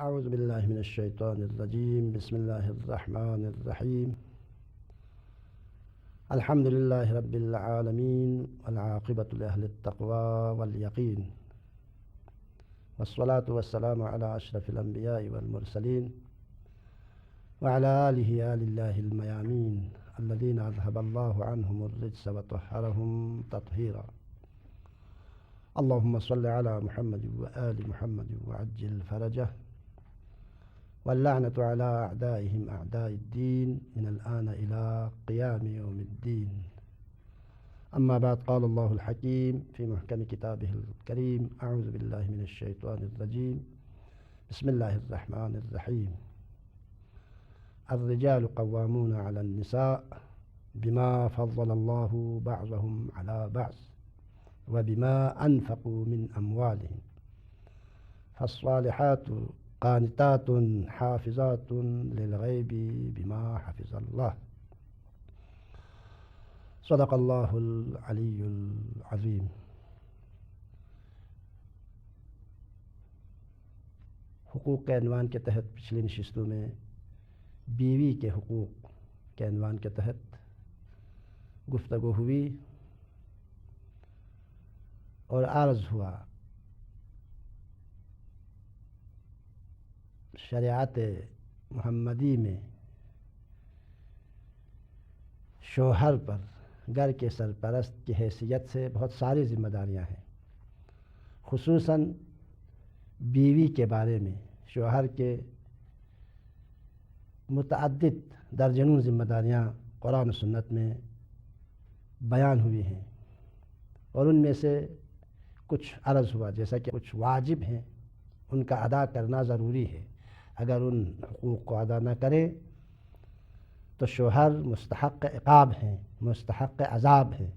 اعوذ باللہ من الشیطان الرجیم بسم اللہ الرحمن الرحیم الحمد للہ رب العالمین والعاقبۃ لأہل التقوی والیقین والصلاة والسلام علی اشرف الانبیاء والمرسلین وعلی آلہ آل اللہ المیامین الذین اذھب اللہ عنہم الرجس وطہرہم تطہیرا اللہم صل علی محمد وآل محمد وعجل فرجہ واللعنة على أعدائهم أعداء الدين من الآن إلى قيام يوم الدين. أما بعد، قال الله الحكيم في محكم كتابه الكريم: أعوذ بالله من الشيطان الرجيم بسم الله الرحمن الرحيم. الرجال قوامون على النساء بما فضل الله بعضهم على بعض وبما أنفقوا من أموالهم فالصالحات قانتات حافظات للغیب بما حفظ اللہ. صدق اللہ العلی العظیم. حقوق کے عنوان کے تحت پچھلی نشستوں میں بیوی کے حقوق کے عنوان کے تحت گفتگو ہوئی اور عرض ہوا شریعت محمدی میں شوہر پر گھر کے سرپرست کی حیثیت سے بہت ساری ذمہ داریاں ہیں. خصوصاً بیوی کے بارے میں شوہر کے متعدد درجنوں ذمہ داریاں قرآن و سنت میں بیان ہوئی ہیں، اور ان میں سے کچھ عرض ہوا جیسا کہ کچھ واجب ہیں، ان کا ادا کرنا ضروری ہے. اگر ان حقوق کو ادا نہ کرے تو شوہر مستحق عقاب ہیں، مستحق عذاب ہیں.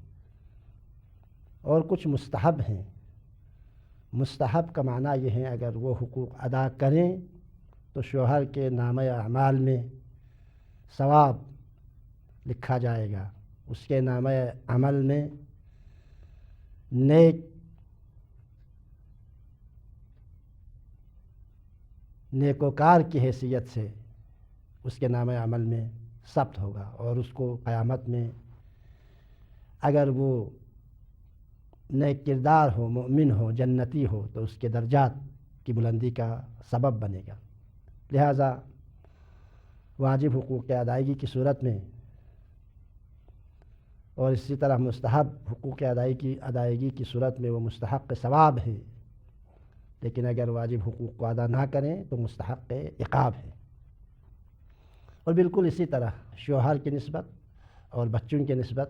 اور کچھ مستحب ہیں. مستحب کا معنی یہ ہے اگر وہ حقوق ادا کریں تو شوہر کے نامہ اعمال میں ثواب لکھا جائے گا، اس کے نامہ عمل میں نیکوکار کی حیثیت سے اس کے نامہ عمل میں ثبت ہوگا، اور اس کو قیامت میں اگر وہ نیک کردار ہو، مومن ہو، جنتی ہو تو اس کے درجات کی بلندی کا سبب بنے گا. لہذا واجب حقوق کی ادائیگی کی صورت میں اور اسی طرح مستحب حقوق کی ادائیگی کی صورت میں وہ مستحق ثواب ہے، لیکن اگر واجب حقوق کو ادا نہ کریں تو مستحق عقاب ہے. اور بالکل اسی طرح شوہر کی نسبت اور بچوں کی نسبت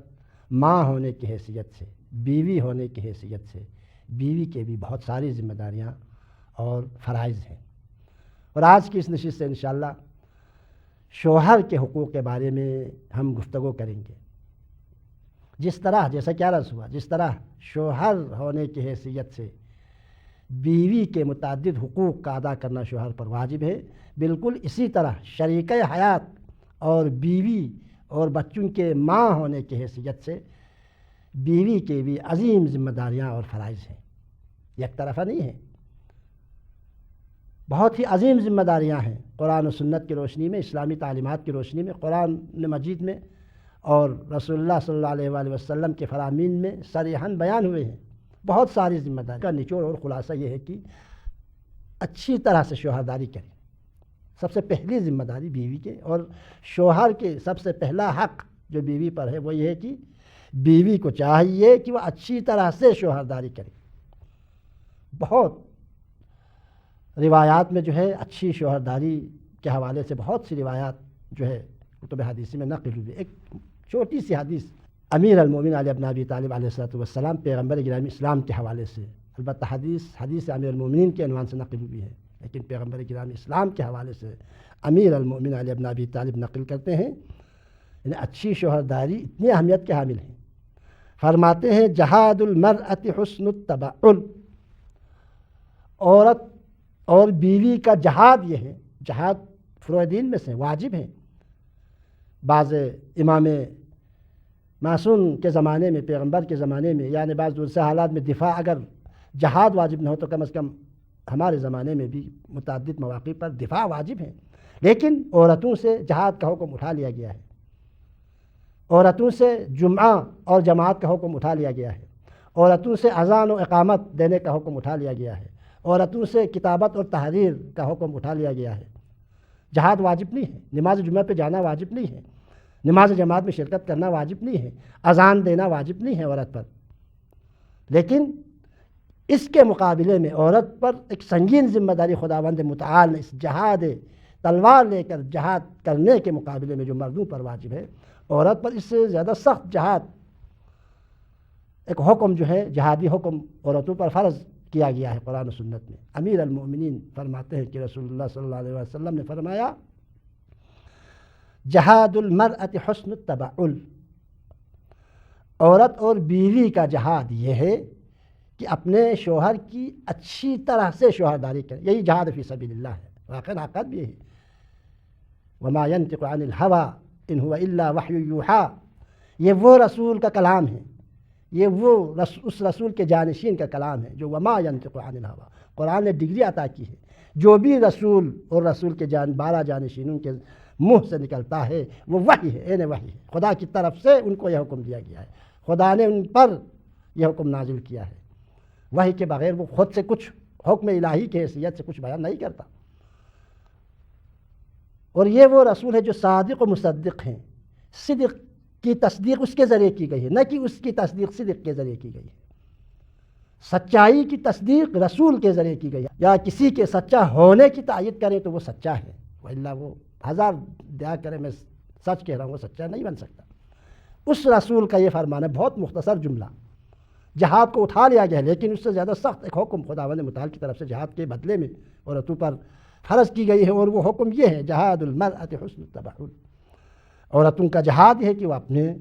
ماں ہونے کی حیثیت سے، بیوی ہونے کی حیثیت سے بیوی کے بھی بہت ساری ذمہ داریاں اور فرائض ہیں. اور آج کی اس نشست سے انشاءاللہ شوہر کے حقوق کے بارے میں ہم گفتگو کریں گے. جیسا کہ عرض ہوا، جس طرح شوہر ہونے کی حیثیت سے بیوی کے متعدد حقوق کا ادا کرنا شوہر پر واجب ہے، بالکل اسی طرح شریکہ حیات اور بیوی اور بچوں کے ماں ہونے کی حیثیت سے بیوی کے بھی عظیم ذمہ داریاں اور فرائض ہیں. یک طرفہ نہیں ہیں، بہت ہی عظیم ذمہ داریاں ہیں. قرآن و سنت کی روشنی میں، اسلامی تعلیمات کی روشنی میں، قرآن مجید میں اور رسول اللہ صلی اللہ علیہ وآلہ وسلم کے فرامین میں صریحاً بیان ہوئے ہیں. بہت ساری ذمہ داری کا نچوڑ اور خلاصہ یہ ہے کہ اچھی طرح سے شوہرداری کریں. سب سے پہلی ذمہ داری بیوی کے، اور شوہر کے سب سے پہلا حق جو بیوی پر ہے وہ یہ ہے کہ بیوی کو چاہیے کہ وہ اچھی طرح سے شوہرداری کرے. بہت روایات میں جو ہے اچھی شوہرداری کے حوالے سے بہت سی روایات جو ہے کتب حدیثی میں نقل ہوئی. ایک چھوٹی سی حدیث امیر المومنین علی بن ابی طالب علیہ السلام پیغمبر گرامی اسلام کے حوالے سے، البتہ حدیث امیر المومنین کے عنوان سے نقل ہوئی ہے، لیکن پیغمبر گرامی اسلام کے حوالے سے امیر المومنین علی بن ابی طالب نقل کرتے ہیں. یعنی اچھی شوہرداری اتنی اہمیت کے حامل ہیں. فرماتے ہیں جہاد المرأۃ حسن التبعل، عورت اور بیوی کا جہاد یہ ہے. جہاد فروع دین میں سے واجب ہیں. بعض امام معصوم کے زمانے میں، پیغمبر کے زمانے میں، یعنی بعض دوسرے حالات میں دفاع اگر جہاد واجب نہ ہو تو کم از کم ہمارے زمانے میں بھی متعدد مواقع پر دفاع واجب ہیں، لیکن عورتوں سے جہاد کا حکم اٹھا لیا گیا ہے، عورتوں سے جمعہ اور جماعت کا حکم اٹھا لیا گیا ہے، عورتوں سے اذان و اقامت دینے کا حکم اٹھا لیا گیا ہے، عورتوں سے کتابت اور تحریر کا حکم اٹھا لیا گیا ہے۔ جہاد واجب نہیں ہے، نماز جمعہ پہ جانا واجب نہیں ہے، نماز جماعت میں شرکت کرنا واجب نہیں ہے، اذان دینا واجب نہیں ہے عورت پر، لیکن اس کے مقابلے میں عورت پر ایک سنگین ذمہ داری خداوند متعال نے اس جہاد تلوار لے کر جہاد کرنے کے مقابلے میں جو مردوں پر واجب ہے، عورت پر اس سے زیادہ سخت جہاد ایک حکم جو ہے، جہادی حکم عورتوں پر فرض کیا گیا ہے قرآن و سنت میں۔ امیر المؤمنین فرماتے ہیں کہ رسول اللہ صلی اللہ علیہ وسلم نے فرمایا، جہاد المرأة حسن التبعل، عورت اور بیوی کا جہاد یہ ہے کہ اپنے شوہر کی اچھی طرح سے شوہرداری کرے، یہی جہاد فی سبیل اللہ ہے، واقعی حقیقت بھی ہے۔ وما ينطق عن الهوى ان هو الا وحی یوحیٰ، یہ وہ رسول کا کلام ہے، یہ وہ اس رسول کے جانشین کا کلام ہے جو وما ينطق عن الهوى، قرآن نے ڈگری عطا کی ہے، جو بھی رسول اور رسول کے 12 جانشینوں کے منہ سے نکلتا ہے وہ وحی ہے، عین وحی ہے، خدا کی طرف سے ان کو یہ حکم دیا گیا ہے، خدا نے ان پر یہ حکم نازل کیا ہے، وحی کے بغیر وہ خود سے کچھ حکم الہی کی حیثیت سے کچھ بیان نہیں کرتا۔ اور یہ وہ رسول ہے جو صادق و مصدق ہیں، صدق کی تصدیق اس کے ذریعے کی گئی ہے، نہ کہ اس کی تصدیق صدق کے ذریعے کی گئی ہے، سچائی کی تصدیق رسول کے ذریعے کی گئی ہے، یا کسی کے سچا ہونے کی تائید کریں تو وہ سچا ہے، وإلا وہ ہزار دعا کرے میں سچ کہہ رہا ہوں وہ سچا نہیں بن سکتا۔ اس رسول کا یہ فرمان ہے، بہت مختصر جملہ، جہاد کو اٹھا لیا گیا ہے، لیکن اس سے زیادہ سخت ایک حکم خداوند متعال کی طرف سے جہاد کے بدلے میں عورتوں پر فرض کی گئی ہے، اور وہ حکم یہ ہے، جہاد المرأة حسن التبعل، عورتوں کا جہاد یہ ہے کہ وہ اپنے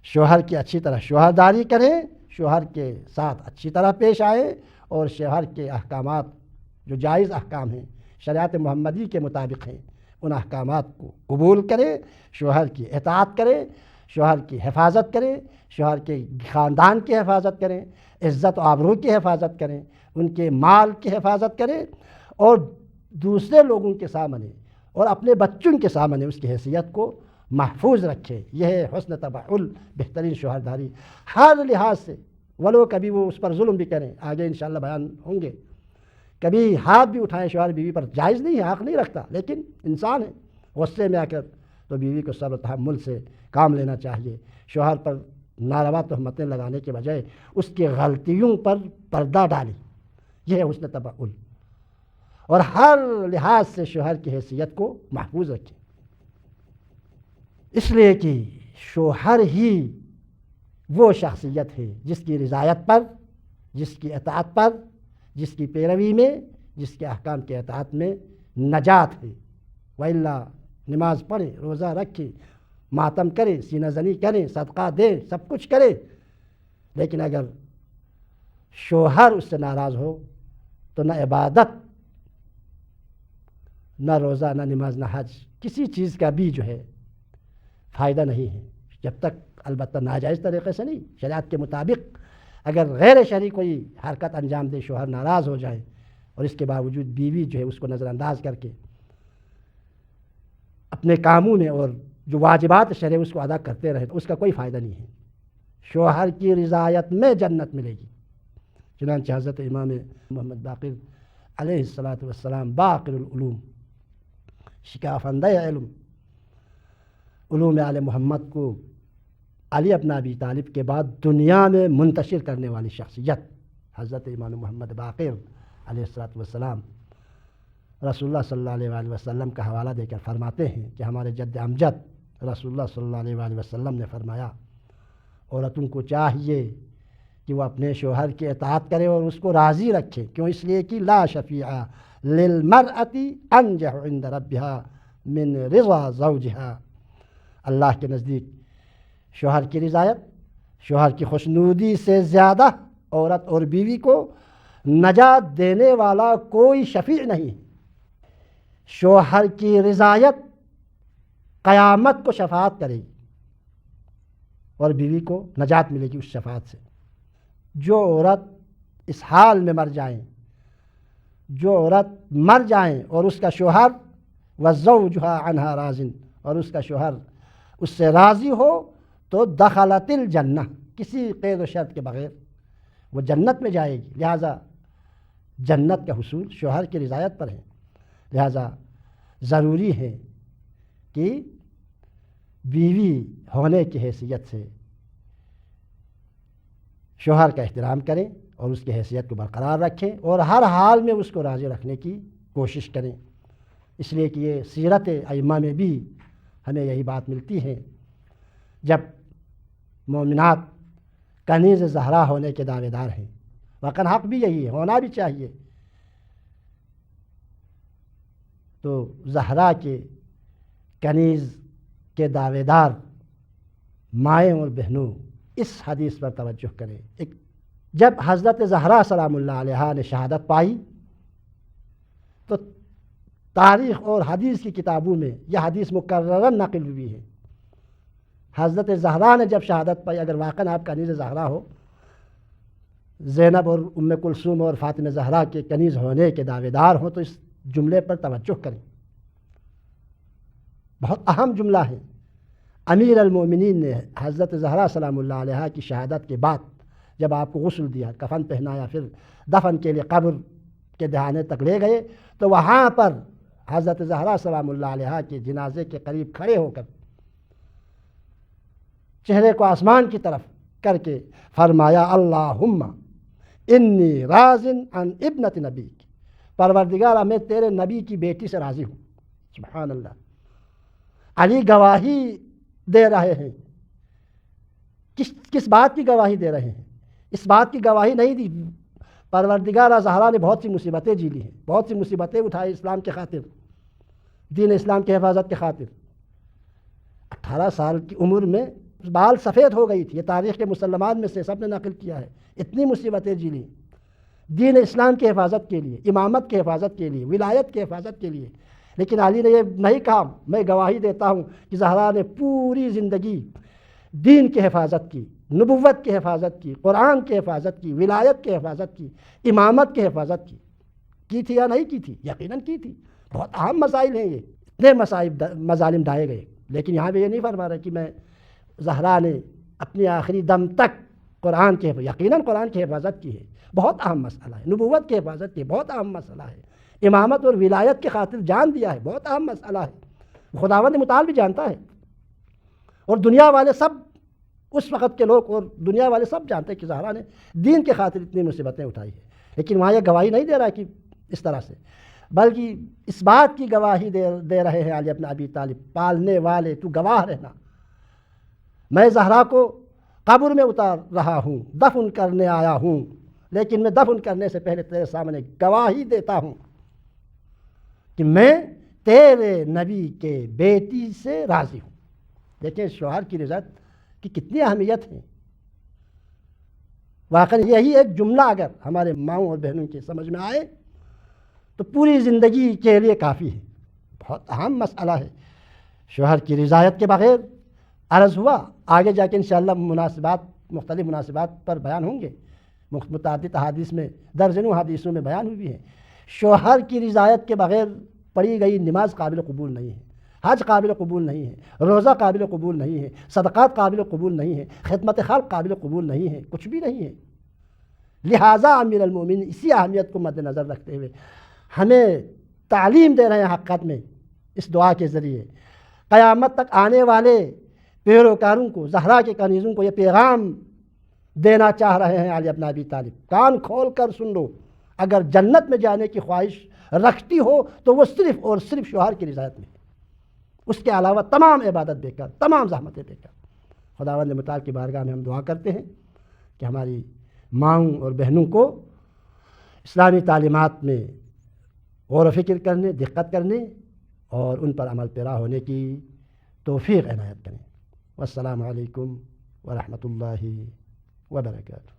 شوہر کی اچھی طرح شوہرداری کریں، شوہر کے ساتھ اچھی طرح پیش آئیں، اور شوہر کے احکامات جو جائز احکام ہیں، شریعت محمدی کے مطابق ہیں، ان احکامات کو قبول کریں، شوہر کی اطاعت کریں، شوہر کی حفاظت کریں، شوہر کے خاندان کی حفاظت کریں، عزت و آبرو کی حفاظت کریں، ان کے مال کی حفاظت کریں، اور دوسرے لوگوں کے سامنے اور اپنے بچوں کے سامنے اس کی حیثیت کو محفوظ رکھے۔ یہ ہے حسن تبعل، بہترین شوہرداری ہر لحاظ سے، ولو کبھی وہ اس پر ظلم بھی کریں، آگے انشاءاللہ بیان ہوں گے، کبھی ہاتھ بھی اٹھائیں شوہر بیوی پر، جائز نہیں ہے، حق نہیں رکھتا، لیکن انسان ہے، غصے میں آ کر تو بیوی کو صبر تحمل سے کام لینا چاہیے، شوہر پر ناروا تہمتیں لگانے کے بجائے اس کی غلطیوں پر پردہ ڈالیں، یہ ہے حسن تبعل، اور ہر لحاظ سے شوہر کی حیثیت کو محفوظ رکھیں، اس لیے کہ شوہر ہی وہ شخصیت ہے جس کی رضایت پر، جس کی اطاعت پر، جس کی پیروی میں، جس کے احکام کے اطاعت میں نجات ہے، وإلا نماز پڑھے، روزہ رکھے، ماتم کرے، سینہ زنی کریں، صدقہ دے، سب کچھ کرے، لیکن اگر شوہر اس سے ناراض ہو تو نہ عبادت، نہ روزہ، نہ نماز، نہ حج، کسی چیز کا بھی جو ہے فائدہ نہیں ہے، جب تک البتہ ناجائز طریقے سے نہیں، شریعت کے مطابق اگر غیر شرعی کوئی حرکت انجام دے، شوہر ناراض ہو جائے اور اس کے باوجود بیوی جو ہے اس کو نظر انداز کر کے اپنے کاموں میں اور جو واجبات شرعی اس کو ادا کرتے رہے تو اس کا کوئی فائدہ نہیں ہے، شوہر کی رضایت میں جنت ملے گی۔ چنانچہ حضرت امام محمد باقر علیہ السلام، باقر العلوم، شکافندہ علوم آل محمد کو علی ابن ابی طالب کے بعد دنیا میں منتشر کرنے والی شخصیت حضرت امام محمد باقر علیہ السلام رسول اللہ صلی اللہ علیہ وآلہ وسلم کا حوالہ دے کر فرماتے ہیں کہ ہمارے جد امجد رسول اللہ صلی اللہ علیہ وآلہ وسلم نے فرمایا، عورتوں کو چاہیے کہ وہ اپنے شوہر کی اطاعت کرے اور اس کو راضی رکھے، کیوں؟ اس لیے کہ لا شفیع للمرأة انجح عند ربها من رضا زوجها، اللہ کے نزدیک شوہر کی رضایت، شوہر کی خوشنودی سے زیادہ عورت اور بیوی کو نجات دینے والا کوئی شفیع نہیں ہے۔ شوہر کی رضایت قیامت کو شفاعت کرے گی اور بیوی کو نجات ملے گی اس شفاعت سے۔ جو عورت اس حال میں مر جائیں، جو عورت مر جائیں اور اس کا شوہر وزوجھا عنہا راضٍ، اور اس کا شوہر اس سے راضی ہو، تو دخلت الجنہ، کسی قید و شرط کے بغیر وہ جنت میں جائے گی۔ لہٰذا جنت کا حصول شوہر کی رضایت پر ہے، لہٰذا ضروری ہے کہ بیوی ہونے کی حیثیت سے شوہر کا احترام کریں اور اس کی حیثیت کو برقرار رکھیں اور ہر حال میں اس کو راضی رکھنے کی کوشش کریں۔ اس لیے کہ یہ سیرت ائمہ میں بھی ہمیں یہی بات ملتی ہے، جب مومنات کنیز زہرا ہونے کے دعوے دار ہیں، واقعاً حق بھی یہی ہے، ہونا بھی چاہیے، تو زہرا کے کنیز کے دعوے دار مائیں اور بہنوں اس حدیث پر توجہ کریں۔ جب حضرت زہرا سلام اللہ علیہا نے شہادت پائی تو تاریخ اور حدیث کی کتابوں میں یہ حدیث مکررن نقل ہوئی ہے۔ حضرت زہرا نے جب شہادت پائی، اگر واقعاً آپ کنیز زہرا ہو، زینب اور ام کلثوم اور فاطمہ زہرا کے کنیز ہونے کے دعوے دار ہوں، تو اس جملے پر توجہ کریں، بہت اہم جملہ ہے۔ امیر المومنین نے حضرت زہرا سلام اللہ علیہا کی شہادت کے بعد جب آپ کو غسل دیا، کفن پہنایا، پھر دفن کے لیے قبر کے دہانے تک لے گئے، تو وہاں پر حضرت زہرا سلام اللہ علیہا کے جنازے کے قریب کھڑے ہو کر چہرے کو آسمان کی طرف کر کے فرمایا، اللہم انی راض عن ابنت نبیک، پروردگارہ میں تیرے نبی کی بیٹی سے راضی ہوں۔ سبحان اللہ۔ علی گواہی دے رہے ہیں، کس بات کی گواہی دے رہے ہیں؟ اس بات کی گواہی نہیں دی، پروردگارہ زہرا نے بہت سی مصیبتیں جی لی ہیں، بہت سی مصیبتیں اٹھائی اسلام کے خاطر، دین اسلام کی حفاظت کے خاطر۔ 18 سال کی عمر میں بال سفید ہو گئی تھی، یہ تاریخ کے مسلمات میں سے سب نے نقل کیا ہے، اتنی مصیبتیں جی لی دین اسلام کی حفاظت کے لیے، امامت کی حفاظت کے لیے، ولایت کی حفاظت کے لیے۔ لیکن علی نے یہ نہیں کہا، میں گواہی دیتا ہوں کہ زہرا نے پوری زندگی دین کی حفاظت کی، نبوت کی حفاظت کی، قرآن کی حفاظت کی، ولایت کی حفاظت کی، امامت کی حفاظت کی تھی یا نہیں کی تھی؟ یقیناً کی تھی۔ بہت اہم مسائل ہیں یہ، اتنے مظالم ڈھائے گئے، لیکن یہاں پہ یہ نہیں فرما رہا کہ میں زہرا نے اپنی آخری دم تک قرآن کی یقیناً قرآن کی حفاظت کی ہے، بہت اہم مسئلہ ہے، نبوت کی حفاظت کی بہت اہم مسئلہ ہے، امامت اور ولایت کی خاطر جان دیا ہے، بہت اہم مسئلہ ہے، خداوند متعال بھی جانتا ہے، اور دنیا والے سب، اس وقت کے لوگ اور دنیا والے سب جانتے ہیں کہ زہرا نے دین کی خاطر اتنی مصیبتیں اٹھائی ہیں۔ لیکن وہاں یہ گواہی نہیں دے رہا کہ اس طرح سے، بلکہ اس بات کی گواہی دے رہے ہیں علی ابن ابی طالب، پالنے والے تو گواہ رہنا، میں زہرا کو قبر میں اتار رہا ہوں، دفن کرنے آیا ہوں، لیکن میں دفن کرنے سے پہلے تیرے سامنے گواہی دیتا ہوں کہ میں تیرے نبی کے بیٹی سے راضی ہوں۔ دیکھیں شوہر کی رضایت کی کتنی اہمیت ہے۔ واقعی یہی ایک جملہ اگر ہمارے ماؤں اور بہنوں کی سمجھ میں آئے تو پوری زندگی کے لیے کافی ہے، بہت اہم مسئلہ ہے۔ شوہر کی رضایت کے بغیر، عرض ہوا آگے جا کے انشاءاللہ مختلف مناسبات پر بیان ہوں گے، متعدد احادیث میں، درجنوں حدیثوں میں بیان ہوئی ہے، شوہر کی رضایت کے بغیر پڑھی گئی نماز قابل قبول نہیں ہے، حج قابل قبول نہیں ہے، روزہ قابل قبول نہیں ہے، صدقات قابل قبول نہیں ہے، خدمت خلق قابل قبول نہیں ہے، کچھ بھی نہیں ہے۔ لہٰذا امیر المومنین اسی اہمیت کو مد نظر رکھتے ہوئے ہمیں تعلیم دے رہے ہیں حقیقت میں اس دعا کے ذریعے، قیامت تک آنے والے پیروکاروں کو، زہرا کے کنیزوں کو یہ پیغام دینا چاہ رہے ہیں علی ابن ابی طالب، کان کھول کر سن لو، اگر جنت میں جانے کی خواہش رکھتی ہو تو وہ صرف اور صرف شوہر کی رضایت میں ہے، اس کے علاوہ تمام عبادت بیکار، تمام زحمتیں بیکار۔ خداوند متعال کی بارگاہ میں ہم دعا کرتے ہیں کہ ہماری ماؤں اور بہنوں کو اسلامی تعلیمات میں غور و فکر کرنے، دقت کرنے اور ان پر عمل پیرا ہونے کی توفیق عنایت کریں۔ والسلام علیکم ورحمۃ اللہ وبرکاتہ۔